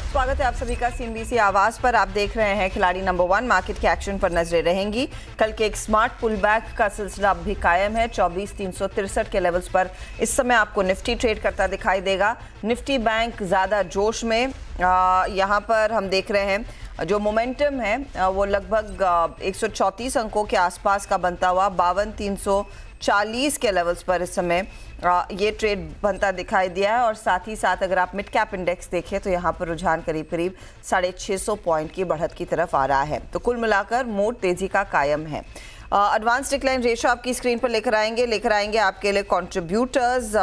स्वागत है आप सभी का सीएनबीसी आवाज पर। आप देख रहे हैं खिलाड़ी नंबर 1। मार्केट के एक्शन पर नजरें रहेंगी। कल के एक स्मार्ट पुल बैक का सिलसिला अब भी कायम है। 24,363 के लेवल्स पर इस समय आपको निफ्टी ट्रेड करता दिखाई देगा। निफ्टी बैंक ज्यादा जोश में, यहाँ पर हम देख रहे हैं जो मोमेंटम है वो लगभग 134 अंकों के आसपास का बनता हुआ 52,340 के लेवल्स पर इस समय ये ट्रेड बनता दिखाई दिया है। और साथ ही साथ अगर आप मिड कैप इंडेक्स देखें तो यहाँ पर रुझान करीब करीब 650 पॉइंट की बढ़त की तरफ आ रहा है। तो कुल मिलाकर मोड तेजी का कायम है। एडवांस डिक्लाइन रेशियो आपकी स्क्रीन पर लेकर आएंगे आपके लिए कंट्रीब्यूटर्स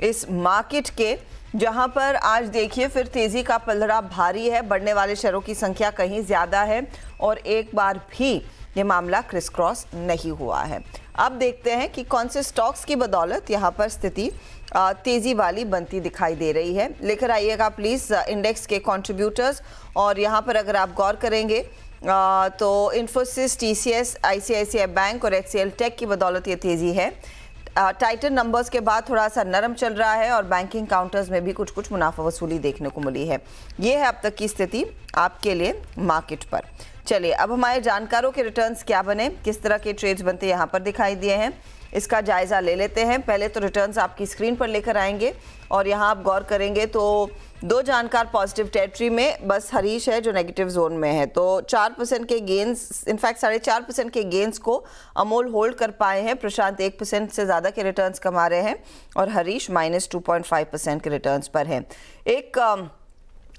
इस मार्केट के, जहां पर आज देखिए फिर तेजी का पलड़ा भारी है। बढ़ने वाले शेयरों की संख्या कहीं ज्यादा है और एक बार भी ये मामला क्रिस क्रॉस नहीं हुआ है। अब देखते हैं कि कौन से स्टॉक्स की बदौलत यहाँ पर स्थिति तेजी वाली बनती दिखाई दे रही है। लेकर आइएगा प्लीज इंडेक्स के कंट्रीब्यूटर्स। और यहाँ पर अगर आप गौर करेंगे तो इन्फोसिस, टीसीएस, आईसीआईसीआई बैंक और एचसीएल टेक की बदौलत ये तेजी है। टाइटन नंबर्स के बाद थोड़ा सा नरम चल रहा है और बैंकिंग काउंटर्स में भी कुछ मुनाफा वसूली देखने को मिली है। ये है अब तक की स्थिति आपके लिए मार्केट पर। चलिए अब हमारे जानकारों के रिटर्न्स क्या बने, किस तरह के ट्रेड्स बनते यहाँ पर दिखाई दिए हैं, इसका जायजा ले लेते हैं। पहले तो रिटर्न्स आपकी स्क्रीन पर लेकर आएंगे और यहाँ आप गौर करेंगे तो दो जानकार पॉजिटिव टेरिटरी में, बस हरीश है जो नेगेटिव जोन में है। तो 4% के गेंस, इनफैक्ट 4.5% के गेंस को अमोल होल्ड कर पाए हैं। प्रशांत 1% से ज़्यादा के रिटर्न्स कमा रहे हैं और हरीश -2.5% के रिटर्न्स पर हैं। एक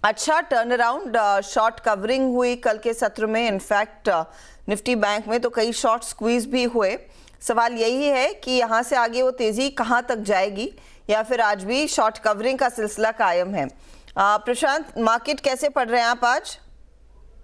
अच्छा टर्न अराउंड शॉर्ट कवरिंग हुई कल के सत्र में। इनफैक्ट निफ्टी बैंक में तो कई शॉर्ट स्क्वीज भी हुए। सवाल यही है कि यहाँ से आगे वो तेजी कहाँ तक जाएगी या फिर आज भी शॉर्ट कवरिंग का सिलसिला कायम है। प्रशांत, मार्केट कैसे पढ़ रहे हैं आप आज?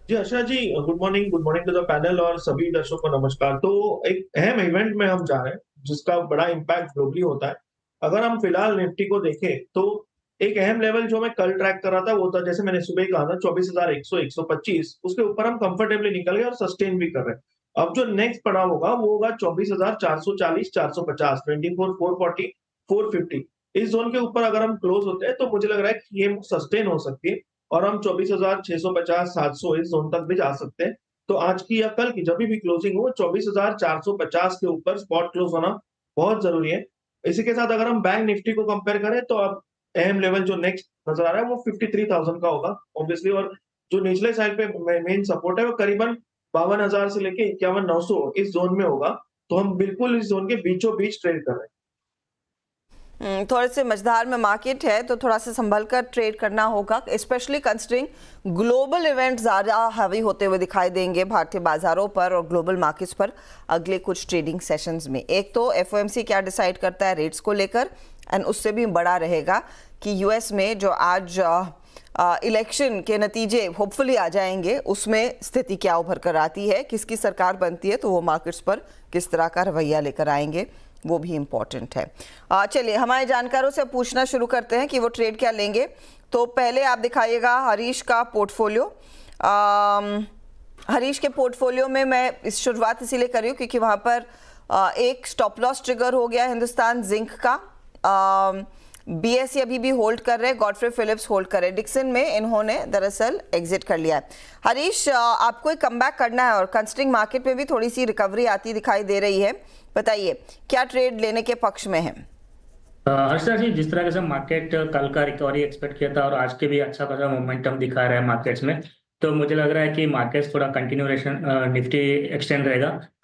जी Asha ji, good morning to the panel और सभी दर्शकों को नमस्कार। तो एक अहम इवेंट में हम जा रहे हैं जिसका बड़ा इम्पैक्ट ग्लोबली होता है। अगर हम फिलहाल निफ्टी को देखें तो एक अहम लेवल जो मैं कल ट्रैक कर रहा था वो था, जैसे मैंने सुबह कहा था, 24,100 125, उसके ऊपर हम कंफर्टेबली निकल गए और सस्टेन भी कर रहे हैं। अब जो नेक्स्ट पड़ाव होगा वो होगा 24,440 450, 24,440 450। इस जोन के ऊपर अगर हम क्लोज होते हैं तो मुझे लग रहा है कि ये सस्टेन हो सकती है और हम 24,650 700 इस जोन तक भी जा सकते हैं। तो आज की या कल की जब भी क्लोजिंग हो 24,450 के ऊपर स्पॉट क्लोज होना बहुत जरूरी है। इसी के साथ अगर हम बैंक निफ्टी को कंपेयर करें तो अब अहम लेवल जो नेक्स्ट नजर आ रहा है वो 53,000 का होगा ऑब्वियसली। और जो निचले साइड पे मेन सपोर्ट है वो करीबन 52,000 से लेके 51,900 इस जोन में होगा। तो हम बिल्कुल इस जोन के बीचों बीच ट्रेड कर रहे हैं। थोड़े से मझधार में मार्केट है तो थोड़ा सा संभल कर ट्रेड करना होगा, स्पेशली कंसिडरिंग ग्लोबल इवेंट ज़्यादा हावी होते हुए दिखाई देंगे भारतीय बाजारों पर और ग्लोबल मार्केट्स पर अगले कुछ ट्रेडिंग सेशंस में। एक तो एफओएमसी क्या डिसाइड करता है रेट्स को लेकर, एंड उससे भी बड़ा रहेगा कि यूएस में जो आज इलेक्शन के नतीजे होपफुली आ जाएंगे उसमें स्थिति क्या उभर कर आती है, किसकी सरकार बनती है तो वो मार्केट्स पर किस तरह का रवैया लेकर आएंगे, वो भी इम्पॉर्टेंट है। चलिए हमारे जानकारों से पूछना शुरू करते हैं कि वो ट्रेड क्या लेंगे। तो पहले आप दिखाइएगा हरीश का पोर्टफोलियो। हरीश के पोर्टफोलियो में मैं इस शुरुआत इसीलिए कर रही हूँ क्योंकि वहाँ पर एक स्टॉप लॉस ट्रिगर हो गया हिंदुस्तान जिंक का। बीएसई अभी भी होल्ड कर रहे हैं, गॉडफ्रे फिलिप्स होल्ड कर रहे हैं। डिक्सन में इन्होंने दरअसल एग्जिट कर लिया है। हरीश, आपको एक कमबैक करना है और कंसिडरिंग मार्केट में भी थोड़ी सी रिकवरी आती दिखाई दे रही है, बताइए क्या ट्रेड लेने के पक्ष में है? हर्षा जी, जिस तरह से मार्केट कल का रिकवरी एक्सपेक्ट किया था और आज के भी अच्छा खासा मोमेंटम दिखा रहा है मार्केट्स में, तो मुझे लग रहा है कि मार्केट्स थोड़ा कंटिन्यूएशन निफ्टी एक्सटेंड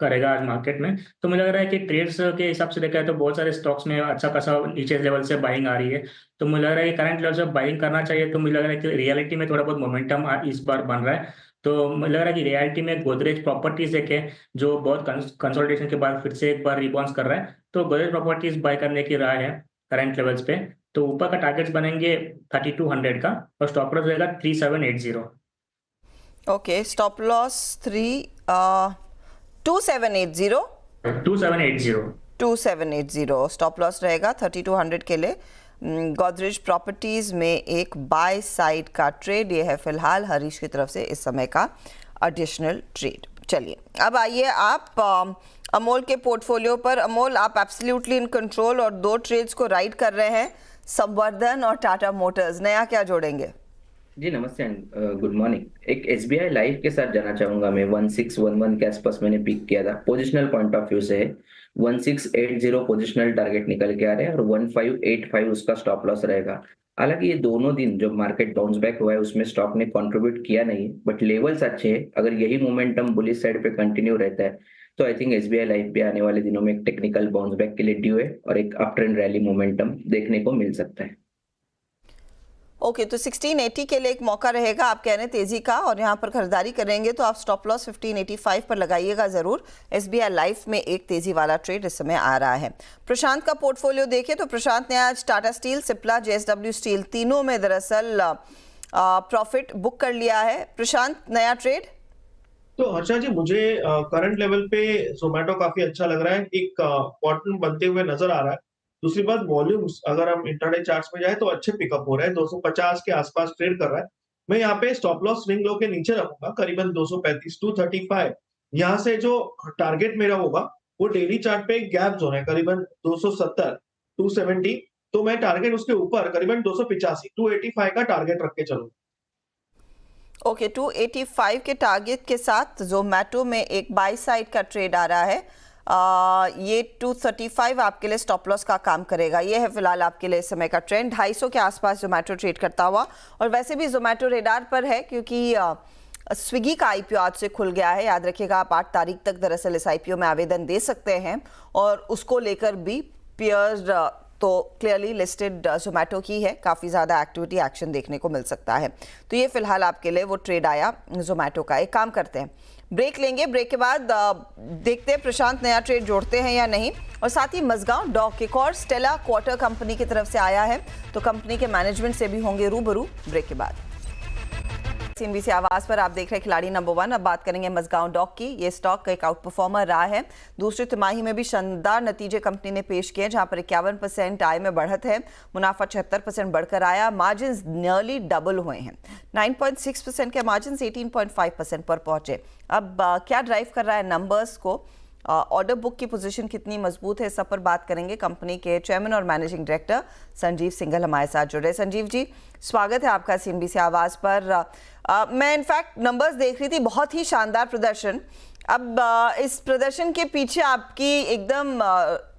करेगा आज मार्केट में। तो मुझे लग रहा है कि ट्रेड्स के हिसाब से देखा है तो बहुत सारे स्टॉक्स में अच्छा खासा नीचे लेवल से बाइंग आ रही है। तो मुझे लग रहा है कि करंट लेवल से बाइंग करना चाहिए। तो मुझे लग रहा है कि रियलिटी में थोड़ा बहुत मोमेंटम इस बार बन रहा है। तो मुझे लग रहा है कि रियलिटी में गोदरेज प्रॉपर्टीज देखें जो बहुत कंसोलिडेशन के बाद फिर से एक बार रिबाउंस कर रहा है, तो गोदरेज प्रॉपर्टीज बाय करने की राय है करंट लेवल्स पे। तो ऊपर का टारगेट्स बनेंगे 3200 का और स्टॉप लॉस रहेगा 3780। Okay, stop loss 2780 2780 stop loss रहेगा 3200 के लिए। गोदरेज प्रॉपर्टीज में एक बाय साइड का ट्रेड ये है फिलहाल हरीश की तरफ से इस समय का एडिशनल ट्रेड। चलिए अब आइए आप अमोल के पोर्टफोलियो पर। अमोल, आप एब्सोल्युटली इन कंट्रोल और दो ट्रेड्स को राइड कर रहे हैं, संवर्धन और टाटा मोटर्स। नया क्या जोड़ेंगे? जी नमस्ते एंड गुड मॉर्निंग। एक एसबीआई लाइफ के साथ जाना चाहूंगा मैं। 1611 के आसपास मैंने पिक किया था। पोजिशनल पॉइंट ऑफ व्यू से है 1680 पोजिशनल टारगेट निकल के आ रहे हैं और 1585 उसका स्टॉप लॉस रहेगा। हालांकि ये दोनों दिन जो मार्केट बाउंस बैक हुआ है उसमें स्टॉक ने कंट्रीब्यूट किया नहीं, बट लेवल्स अच्छे हैं। अगर यही मोमेंटम बुलिश साइड पे कंटिन्यू रहता है तो आई थिंक एसबीआई लाइफ भी आने वाले दिनों में एक टेक्निकल बाउंस बैक के लिए ड्यू है और एक अप ट्रेंड रैली मोमेंटम देखने को मिल सकता है। ओके, तो 1680 के लिए एक मौका रहेगा आप कह रहे हैं तेजी का, और यहाँ पर खरीदारी करेंगे तो आप स्टॉप लॉस 1585 पर लगाइएगा जरूर। एसबीआई लाइफ में एक तेजी वाला ट्रेड इस समय आ रहा है। प्रशांत का पोर्टफोलियो देखें तो प्रशांत ने आज Tata steel, Cipla, JSW steel तीनों में दरअसल प्रॉफिट बुक कर लिया है। प्रशांत, नया ट्रेड? तो हर्षा जी, मुझे करंट लेवल पे जोमेटो काफी अच्छा लग रहा है, एक बॉटम बनते हुए नजर आ रहा है। दूसरी बात, वॉल्यूम्स अगर हम इंट्राडे चार्ट्स में जाए तो अच्छे पिकअप हो रहे हैं, 250 के आसपास ट्रेड कर रहा है। मैं यहाँ पे स्टॉप लॉस स्विंग लो के नीचे रखूंगा, करीबन 235 235। यहाँ से जो टारगेट मेरा होगा वो डेली चार्ट पे एक गैप जोन है, करीबन 270 270। तो मैं टारगेट उसके ऊपर करीबन 285 285 का टारगेट रख के चलूंगा। ओके, 285 के टारगेट के साथ जोमेटो में एक बाई साइड का ट्रेड आ रहा है। ये 235 आपके लिए स्टॉप लॉस का काम करेगा। ये है फिलहाल आपके लिए इस समय का ट्रेंड। 250 के आसपास जोमेटो ट्रेड करता हुआ, और वैसे भी जोमेटो रेडार पर है क्योंकि स्विगी का आईपीओ आज से खुल गया है। याद रखिएगा, आप 8 तारीख तक दरअसल इस आईपीओ में आवेदन दे सकते हैं, और उसको लेकर भी पीयर तो क्लियरली लिस्टेड जोमेटो की है। काफ़ी ज़्यादा एक्टिविटी, एक्शन देखने को मिल सकता है। तो ये फिलहाल आपके लिए वो ट्रेड आया जोमेटो का। एक काम करते हैं, ब्रेक लेंगे, ब्रेक के बाद देखते हैं प्रशांत नया ट्रेड जोड़ते हैं या नहीं। और साथ ही मजगांव डॉक एक और स्टेला क्वार्टर कंपनी की तरफ से आया है, तो कंपनी के मैनेजमेंट से भी होंगे रूबरू ब्रेक के बाद। सीएनबीसी आवाज पर आप देख रहे हैं खिलाड़ी नंबर 1। अब बात करेंगे मजगांव डॉक की। ये स्टॉक का एक आउट परफॉर्मर रहा है। दूसरी तिमाही में भी शानदार नतीजे कंपनी ने पेश किए, जहां पर 51% आय में बढ़त है। मुनाफा 76% बढ़कर आया। मार्जिन नियरली डबल हुए हैं। 9.6% के मार्जिन 18.5% पर पहुंचे। अब क्या ड्राइव कर रहा है नंबर्स को, ऑर्डर बुक की पोजीशन कितनी मजबूत है, सब पर बात करेंगे। कंपनी के चेयरमैन और मैनेजिंग डायरेक्टर संजीव सिंघल हमारे साथ जुड़े। संजीव जी, स्वागत है आपका सीएनबीसी आवाज पर। मैं इनफैक्ट नंबर्स देख रही थी, बहुत ही शानदार प्रदर्शन। अब इस प्रदर्शन के पीछे आपकी एकदम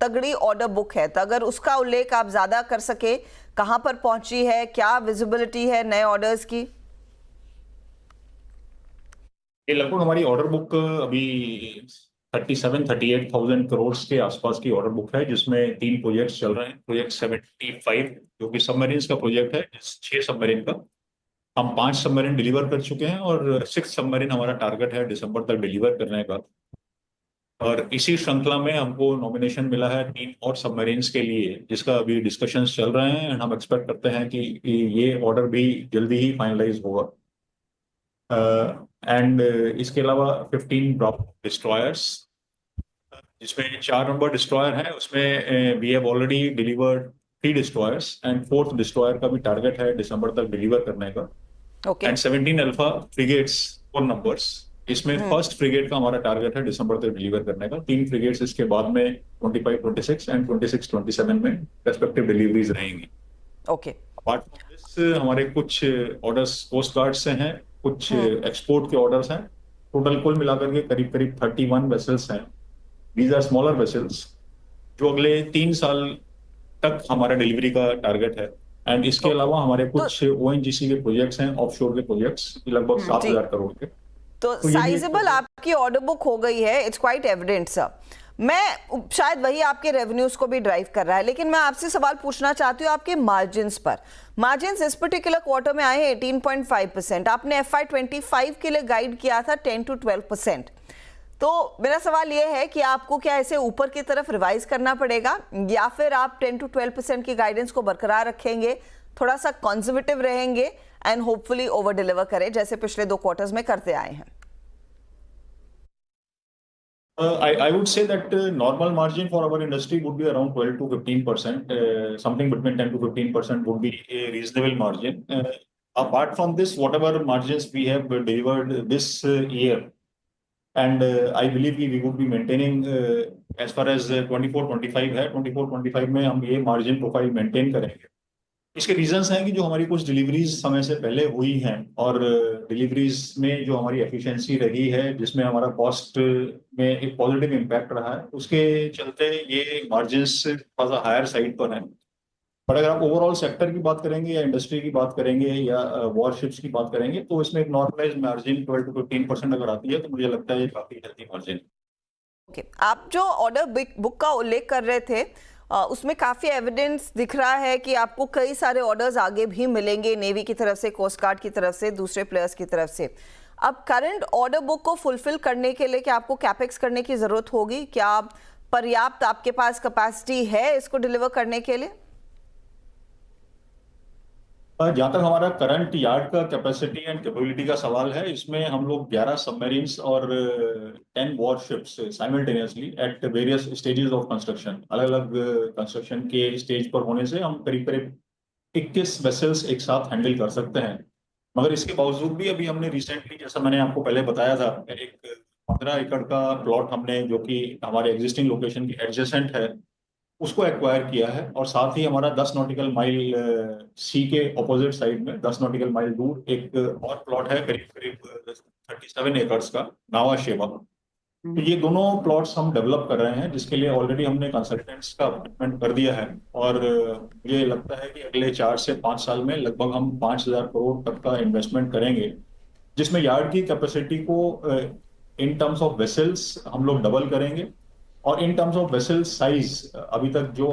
तगड़ी ऑर्डर बुक है, तो अगर उसका उल्लेख आप ज्यादा कर सके, कहां पर पहुंची है, क्या विजिबिलिटी है नए ऑर्डर्स की? ये लगभग हमारी ऑर्डर बुक अभी 37-38,000 करोड़ के आसपास की ऑर्डर बुक है, जिसमें 3 प्रोजेक्ट्स चल रहे हैं। प्रोजेक्ट 75 जो कि सबमरीन्स का प्रोजेक्ट है, 6 सबमरीन का। हम 5 सबमरीन डिलीवर कर चुके हैं और 6 सबमरीन हमारा टारगेट है दिसंबर तक डिलीवर करने का। और इसी श्रृंखला में हमको नॉमिनेशन मिला है 3 और सबमरीन्स के लिए, जिसका अभी डिस्कशंस चल रहे हैं। हम एक्सपेक्ट करते हैं कि ये ऑर्डर भी जल्दी ही फाइनलाइज होगा। एंड इसके अलावा 15 ड्रॉप डिस्ट्रॉयर्स, जिसमें 4 नंबर डिस्ट्रॉयर है, उसमें we have already delivered 3 destroyers and 4th destroyer का भी टारगेट है दिसंबर तक डिलीवर करने का। एंड 17 अल्फा फ्रिगेट्स 4 नंबर्स, इसमें फर्स्ट फ्रिगेट का हमारा टारगेट है दिसंबर तक डिलीवर करने का। 3 फ्रिगेट्स इसके बाद में 25-26 एंड 26-27 में रेस्पेक्टिव डिलीवरीज रहेंगी। ओके, अपार्ट फ्रॉम दिस हमारे कुछ ऑर्डर्स कोस्ट गार्ड से हैं, कुछ एक्सपोर्ट के ऑर्डर्स हैं। टोटल कुल मिलाकर के करीब करीब 31 वेसल्स हैं। दीज आर स्मॉलर वेसल्स जो अगले 3 साल तक हमारा डिलीवरी का टारगेट है। एंड इसके अलावा हमारे कुछ ओएनजीसी के प्रोजेक्ट्स हैं, ऑफशोर के प्रोजेक्ट्स, लगभग 7,000 करोड़ के। तो साइजेबल आपकी ऑर्डर बुक हो गई है, इट्स क्वाइट एविडेंट सर। मैं शायद वही आपके रेवेन्यूज को भी ड्राइव कर रहा है, लेकिन मैं आपसे सवाल पूछना चाहती हूँ आपके मार्जिन्स पर। मार्जिन्स इस पर्टिकुलर क्वार्टर में आए हैं 18.5%। आपने FY25 के लिए गाइड किया था 10 to 12%। तो मेरा सवाल यह है कि आपको क्या इसे ऊपर की तरफ रिवाइज करना पड़ेगा, या फिर आप 10 to 12% की गाइडेंस को बरकरार रखेंगे, थोड़ा सा कंजर्वेटिव रहेंगे एंड होपफुली ओवर डिलीवर करें जैसे पिछले 2 क्वार्टर्स में करते आए हैं? I would say that normal margin for our industry would be around 12 to 15%. Something between 10 to 15% would be a reasonable margin. Apart from this, whatever margins we have delivered this year, and I believe we would be maintaining as far as 24-25 है, 24-25 में हम ये margin profile maintain करेंगे। इसके reasons हैं कि जो हमारी कुछ डिलीवरीज समय से पहले हुई हैं और डिलीवरीज में जो हमारी एफिशिएंसी रही है जिसमें हमारा कॉस्ट में एक पॉजिटिव इम्पैक्ट रहा है, उसके चलते ये मार्जिन्स थोड़ा सा हायर साइड पर हैं। पर अगर आप ओवरऑल सेक्टर की बात करेंगे या इंडस्ट्री की बात करेंगे या वॉरशिप्स की बात करेंगे तो इसमें एक नॉर्मलाइज मार्जिन 12 to 15% अगर आती है तो मुझे लगता है ये काफी हेल्थी मार्जिन। ओके, आप जो ऑर्डर बुक का उल्लेख कर रहे थे उसमें काफी एविडेंस दिख रहा है कि आपको कई सारे ऑर्डर्स आगे भी मिलेंगे, नेवी की तरफ से, कोस्ट गार्ड की तरफ से, दूसरे प्लेयर्स की तरफ से। अब करंट ऑर्डर बुक को फुलफिल करने के लिए क्या आपको कैपेक्स करने की जरूरत होगी? क्या पर्याप्त आपके पास कैपेसिटी है इसको डिलीवर करने के लिए? जहाँ तक हमारा करंट यार्ड का कैपेसिटी एंड कैपेबिलिटी का सवाल है, इसमें हम लोग 11 सबमरीन्स और 10 warships simultaneously at various stages of construction, अलग अलग कंस्ट्रक्शन के स्टेज पर होने से हम करीब करीब 21 वेसल्स एक साथ हैंडल कर सकते हैं। मगर इसके बावजूद भी अभी हमने रिसेंटली, जैसा मैंने आपको पहले बताया था, एक 15 एकड़ का प्लॉट हमने, जो कि हमारे एग्जिस्टिंग लोकेशन के एडजेसेंट है, उसको एक्वायर किया है। और साथ ही हमारा 10 नॉटिकल माइल सी के ऑपोजिट साइड में 10 नॉटिकल माइल दूर एक और प्लॉट है करीब करीब 37 एकर्स का, नावा शेवा। तो ये दोनों प्लॉट्स हम डेवलप कर रहे हैं, जिसके लिए ऑलरेडी हमने कंसल्टेंट्स का अपॉइंटमेंट कर दिया है। और मुझे लगता है कि अगले 4 से 5 साल में लगभग हम 5,000 करोड़ तक का इन्वेस्टमेंट करेंगे, जिसमें यार्ड की कैपेसिटी को इन टर्म्स ऑफ वेसल्स हम लोग डबल करेंगे। और in terms of vessel size अभी तक जो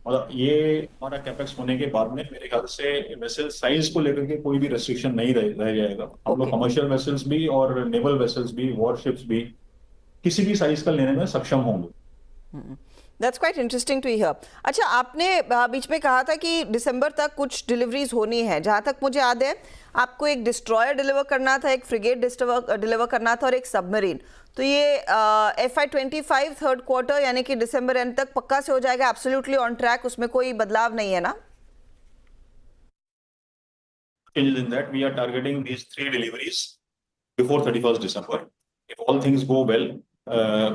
मतलब ये हमारा कैपेक्स होने के बाद में मेरे ख्याल से वेसल साइज को लेकर के कोई भी रेस्ट्रिक्शन नहीं रह जाएगा। हम लोग कमर्शियल वेसल्स भी और नेवल वेसल्स भी, वॉरशिप्स भी किसी भी साइज का लेने में सक्षम होंगे। That's quite interesting to hear. अच्छा, आपने बीच में कहा था कि दिसंबर तक कुछ डिलीवरीज होनी है। जहां तक मुझे याद है आपको एक डिस्ट्रॉयर डिलीवर करना था, एक फ्रिगेट डिलीवर करना था और एक सबमरीन। तो ये FY25 थर्ड क्वार्टर यानी कि दिसंबर एंड तक पक्का से हो जाएगा, एब्सोल्युटली ऑन ट्रैक, उसमें कोई बदलाव नहीं है ना? In that we are targeting these 3 deliveries before 31st December if all things go well,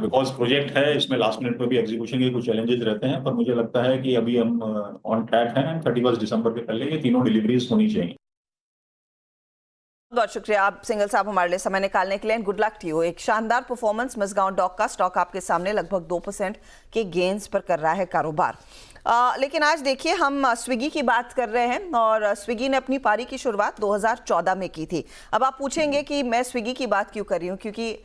because project है, इसमें लास्ट मिनट में भी एग्जीक्यूशन के कुछ चैलेंजेस रहते हैं, पर मुझे लगता है कि अभी हम ऑन ट्रैक हैं एंड 31 दिसंबर के पहले ये तीनों डिलीवरीज होनी चाहिए। बहुत शुक्रिया आप सिंगल साहब हमारे लिए समय निकालने के लिए। Good luck to you. एक शानदार परफॉर्मेंस मसगांव डॉक का। स्टॉक आपके सामने लगभग 2% के गेन्स पर कर रहा है कारोबार। लेकिन आज देखिए हम स्विगी की बात कर रहे हैं और स्विगी ने अपनी पारी की शुरुआत 2014 में की थी। अब आप पूछेंगे कि मैं स्विगी की बात क्यों कर रही हूँ, क्योंकि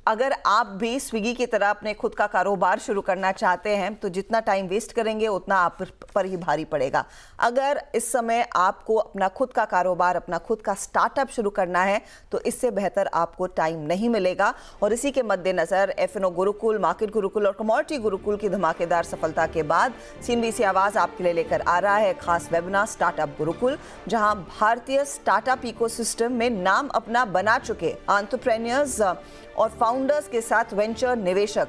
अगर आप भी स्विगी की तरह अपने खुद का कारोबार शुरू करना चाहते हैं तो जितना टाइम वेस्ट करेंगे उतना आप पर ही भारी पड़ेगा। अगर इस समय आपको अपना खुद का कारोबार, अपना खुद का स्टार्टअप शुरू करना है तो इससे बेहतर आपको टाइम नहीं मिलेगा। और इसी के मद्देनजर F&O गुरुकुल, मार्केट गुरुकुल और कमोडिटी गुरुकुल की धमाकेदार सफलता के बाद CNBC आवाज़ आपके लिए लेकर आ रहा है खास वेबिनार स्टार्टअप गुरुकुल, जहां भारतीय स्टार्टअप इकोसिस्टम में नाम अपना बना चुके एंटरप्रेन्योर्स और फाउंडर्स के साथ वेंचर निवेशक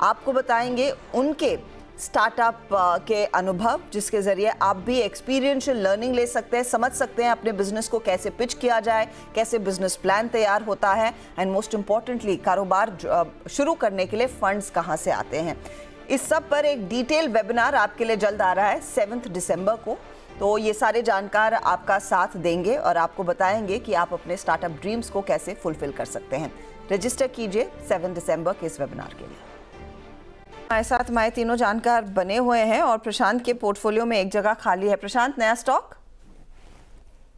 आपको बताएंगे उनके स्टार्टअप के अनुभव, जिसके जरिए आप भी एक्सपीरियंशियल लर्निंग ले सकते हैं, समझ सकते हैं अपने बिजनेस को कैसे पिच किया जाए, कैसे बिजनेस प्लान तैयार होता है एंड मोस्ट इंपॉर्टेंटली कारोबार शुरू करने के लिए फंड्स कहां से आते हैं। इस सब पर एक डिटेल वेबिनार आपके लिए जल्द आ रहा है 7 दिसंबर को। तो ये सारे जानकार आपका साथ देंगे और आपको बताएंगे कि आप अपने स्टार्टअप ड्रीम्स को कैसे फुलफिल कर सकते हैं। रजिस्टर कीजिए 7 दिसंबर के इस वेबिनार के लिए। हमारे साथ हमारे तीनों जानकार बने हुए हैं और प्रशांत के पोर्टफोलियो में एक जगह खाली है। प्रशांत, नया स्टॉक?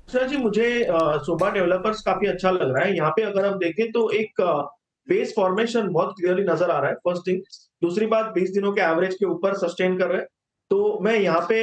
सर जी, मुझे सोबा डेवलपर्स काफी अच्छा लग रहा है। यहाँ पे अगर हम देखें तो एक बेस फॉर्मेशन बहुत क्लियरली नजर आ रहा है, फर्स्ट थिंग। दूसरी बात, 20 दिनों के एवरेज के ऊपर सस्टेन कर रहे हैं, तो मैं यहाँ पे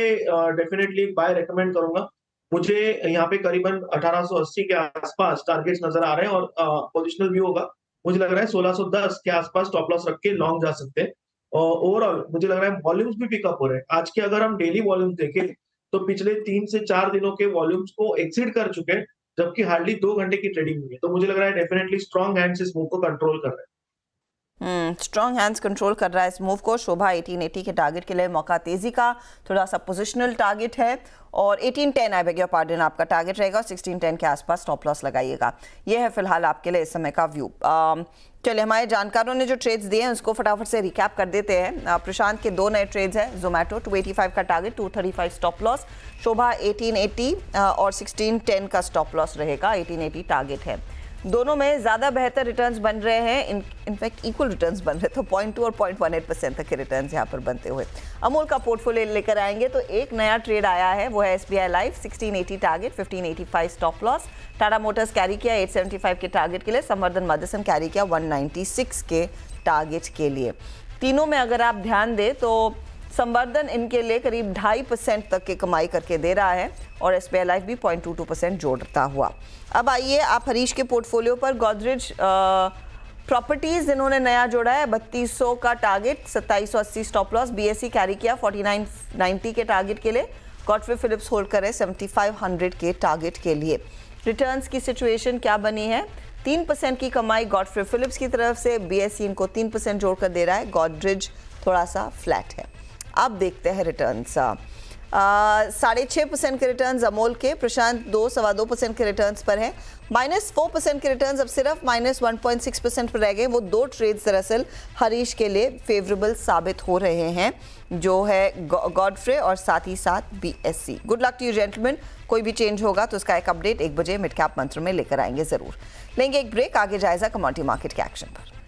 डेफिनेटली बाय रेकमेंड करूंगा। मुझे यहाँ पे करीबन 1880 के आसपास टारगेट्स नजर आ रहे हैं और पोजिशनल व्यू होगा। मुझे लग रहा है 1610 के आसपास स्टॉप लॉस रख के लॉन्ग जा सकते हैं। और ओवरऑल मुझे लग रहा है वॉल्यूम्स भी पिकअप हो रहे हैं। आज के अगर हम डेली वॉल्यूम्स देखें तो पिछले 3 से 4 दिनों के वॉल्यूम्स को एक्सीड कर चुके हैं, जबकि हार्डली 2 घंटे की ट्रेडिंग हुई है। तो मुझे लग रहा है डेफिनेटली स्ट्रॉन्ग हैंड्स इस मूव को कंट्रोल कर रहे हैं। स्ट्रॉन्ग हैंड्स कंट्रोल कर रहा है इस मूव को। शोभा 1880 के टारगेट के लिए मौका तेजी का, थोड़ा सा पोजिशनल टारगेट है और 1810 आई बेग योर पार्डन आपका टारगेट रहेगा और 1610 के आसपास स्टॉप लॉस लगाइएगा। ये है फिलहाल आपके लिए इस समय का व्यू। चलिए, हमारे जानकारों ने जो ट्रेड्स दिए हैं उसको फटाफट से रिकैप कर देते हैं। प्रशांत के 2 नए ट्रेड्स हैं। जोमेटो 285 का टारगेट, 235 स्टॉप लॉस। शोभा 1880 और 1610 का स्टॉप लॉस रहेगा, 1880 टारगेट है। दोनों में ज़्यादा बेहतर रिटर्न्स बन रहे हैं, इनफैक्ट इक्वल रिटर्न्स बन रहे हैं, तो 0.2 और 0.18% तक के रिटर्न्स यहाँ पर बनते हुए। अमूल का पोर्टफोलियो लेकर आएंगे तो एक नया ट्रेड आया है, वो है SBI life 1680 target, 1585 stop loss. Tata Motors carry किया 875 के टारगेट के लिए। संवर्धन मदरसन कैरी किया 196 के टारगेट के लिए। तीनों में अगर आप ध्यान दें तो संवर्धन इनके लिए करीब 2.5% तक की कमाई करके दे रहा है और SBI लाइफ भी 0.22% जोड़ता हुआ। अब आइए आप हरीश के पोर्टफोलियो पर। गोदरेज प्रॉपर्टीज इन्होंने नया जोड़ा है, 3200 का target, 2780 stop loss. BSE carry किया 4990 के टारगेट के लिए। गॉडफ्रे फिलिप्स होल्ड करें 7500 के टारगेट के लिए। रिटर्न्स की सिचुएशन क्या बनी है? 3% की कमाई गॉडफ्रे फिलिप्स की तरफ से, BSE इनको 3% जोड़कर दे रहा है। गोदरेज थोड़ा सा फ्लैट है। अब देखते हैं रिटर्न्स। 6.5% के रिटर्न्स अमोल के, प्रशांत 2-2.25% के रिटर्न्स पर है। -4% के रिटर्न्स अब सिर्फ -1.6% पर रह गए। वो 2 ट्रेड्स दरअसल हरीश के लिए फेवरेबल साबित हो रहे हैं, जो है गॉडफ्रे और साथ ही साथ BSE। Good luck to you gentleman. कोई भी चेंज होगा तो उसका एक अपडेट 1 बजे मिड कैप मंत्र में लेकर आएंगे ज़रूर। लेंगे एक ब्रेक, आगे जायजा कमोडिटी मार्केट के एक्शन पर।